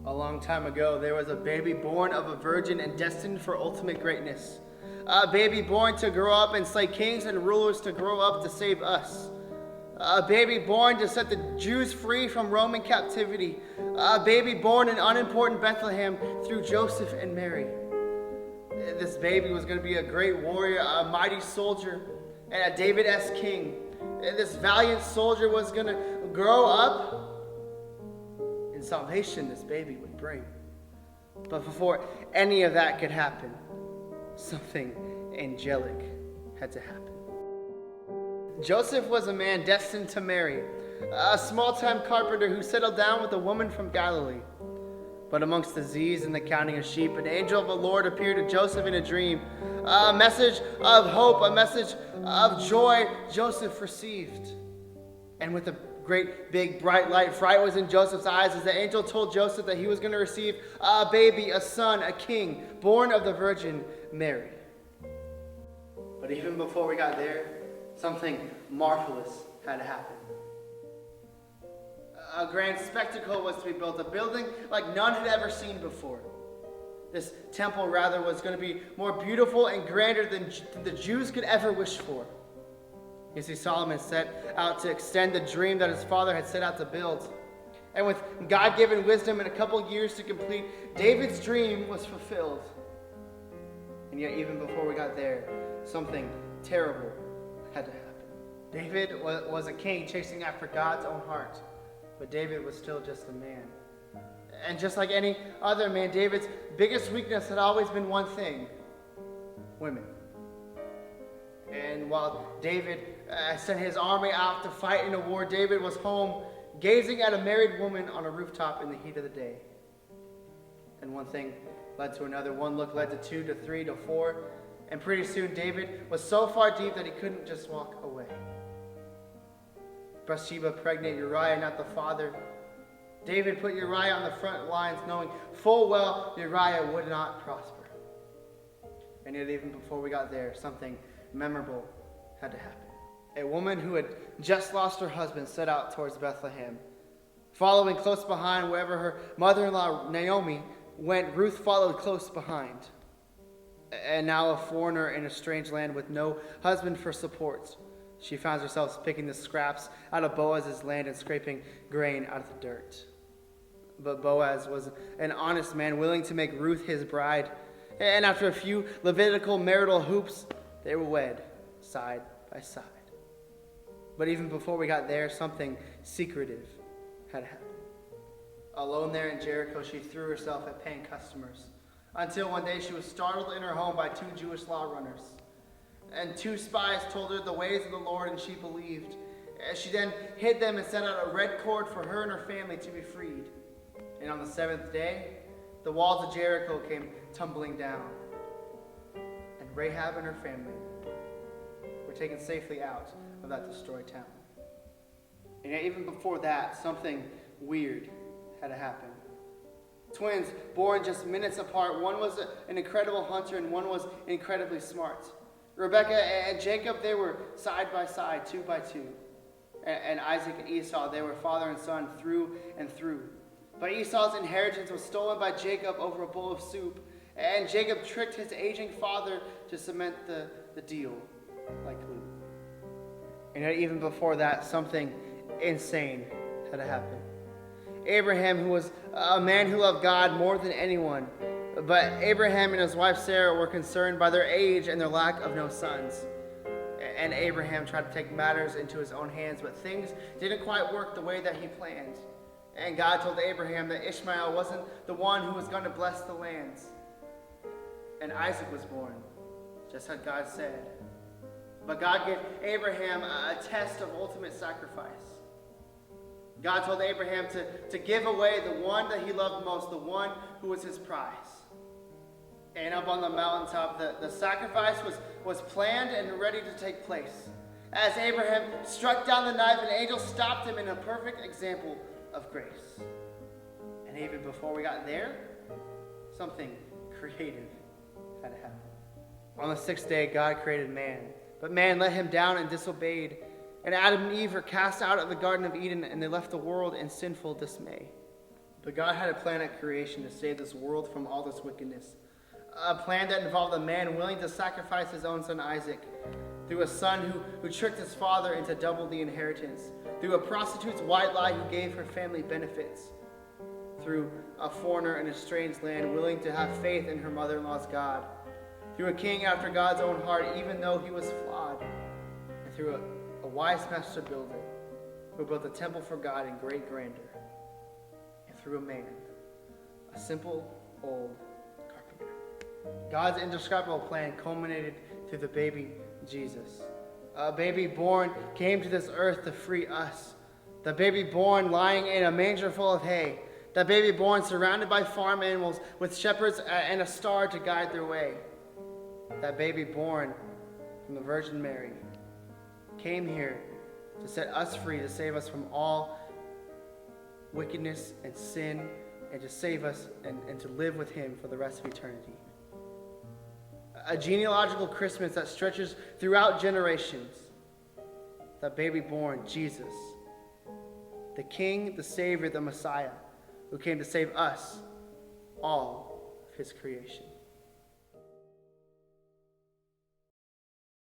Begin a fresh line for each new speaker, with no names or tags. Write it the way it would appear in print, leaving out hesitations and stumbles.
A long time ago, there was a baby born of a virgin and destined for ultimate greatness. A baby born to grow up and slay kings and rulers, to grow up to save us. A baby born to set the Jews free from Roman captivity. A baby born in unimportant Bethlehem through Joseph and Mary. This baby was going to be a great warrior, a mighty soldier, and a David-esque king. This valiant soldier was going to grow up in salvation this baby would bring. But before any of that could happen, something angelic had to happen. Joseph was a man destined to marry, a small-time carpenter who settled down with a woman from Galilee. But amongst the Z's and the counting of sheep, an angel of the Lord appeared to Joseph in a dream. A message of hope, a message of joy Joseph received. And with a great big bright light, fright was in Joseph's eyes as the angel told Joseph that he was going to receive a baby, a son, a king, born of the Virgin Mary. But even before we got there, something marvelous had to happen. A grand spectacle was to be built, a building like none had ever seen before. This temple, rather, was going to be more beautiful and grander than the Jews could ever wish for. You see, Solomon set out to extend the dream that his father had set out to build. And with God-given wisdom and a couple years to complete, David's dream was fulfilled. And yet, even before we got there, something terrible had to happen. David was a king chasing after God's own heart. But David was still just a man. And just like any other man, David's biggest weakness had always been one thing: women. And while David sent his army out to fight in a war, David was home gazing at a married woman on a rooftop in the heat of the day. And one thing led to another. One look led to 2 to 3 to 4. And pretty soon David was so far deep that he couldn't just walk away. Bathsheba pregnant Uriah, not the father. David put Uriah on the front lines, knowing full well Uriah would not prosper. And yet, even before we got there, something memorable had to happen. A woman who had just lost her husband set out towards Bethlehem. Following close behind wherever her mother-in-law Naomi went, Ruth followed close behind. And now a foreigner in a strange land with no husband for support, she finds herself picking the scraps out of Boaz's land and scraping grain out of the dirt. But Boaz was an honest man, willing to make Ruth his bride. And after a few Levitical marital hoops, they were wed side by side. But even before we got there, something secretive had happened. Alone there in Jericho, she threw herself at paying customers, until one day she was startled in her home by 2 Jewish law runners. And 2 spies told her the ways of the Lord, and she believed. She then hid them and set out a red cord for her and her family to be freed. And on the 7th day, the walls of Jericho came tumbling down. And Rahab and her family were taken safely out of that destroyed town. And yet, even before that, something weird had to happen. Twins born just minutes apart. One was an incredible hunter and one was incredibly smart. Rebecca and Jacob, they were side by side, 2 by 2. And Isaac and Esau, they were father and son through and through. But Esau's inheritance was stolen by Jacob over a bowl of soup. And Jacob tricked his aging father to cement the deal like glue. And yet, even before that, something insane had to happen. Abraham, who was a man who loved God more than anyone, but Abraham and his wife Sarah were concerned by their age and their lack of no sons. And Abraham tried to take matters into his own hands, but things didn't quite work the way that he planned. And God told Abraham that Ishmael wasn't the one who was going to bless the lands. And Isaac was born, just as God said. But God gave Abraham a test of ultimate sacrifice. God told Abraham to give away the one that he loved most, the one who was his prize. And up on the mountaintop, the sacrifice was planned and ready to take place. As Abraham struck down the knife, an angel stopped him in a perfect example of grace. And even before we got there, something creative had to happen. On the 6th day, God created man. But man let him down and disobeyed. And Adam and Eve were cast out of the Garden of Eden, and they left the world in sinful dismay. But God had a plan at creation to save this world from all this wickedness. A plan that involved a man willing to sacrifice his own son Isaac, through a son who tricked his father into double the inheritance, through a prostitute's white lie who gave her family benefits, through a foreigner in a strange land willing to have faith in her mother-in-law's God, through a king after God's own heart even though he was flawed, and through a wise master builder who built a temple for God in great grandeur, and through a man, a simple old carpenter. God's indescribable plan culminated through the baby Jesus. A baby born came to this earth to free us. The baby born lying in a manger full of hay. The baby born surrounded by farm animals with shepherds and a star to guide their way. That baby born from the Virgin Mary came here to set us free, to save us from all wickedness and sin, and to save us and to live with him for the rest of eternity. A genealogical Christmas that stretches throughout generations. That baby born, Jesus, the King, the Savior, the Messiah, who came to save us, all of his creation.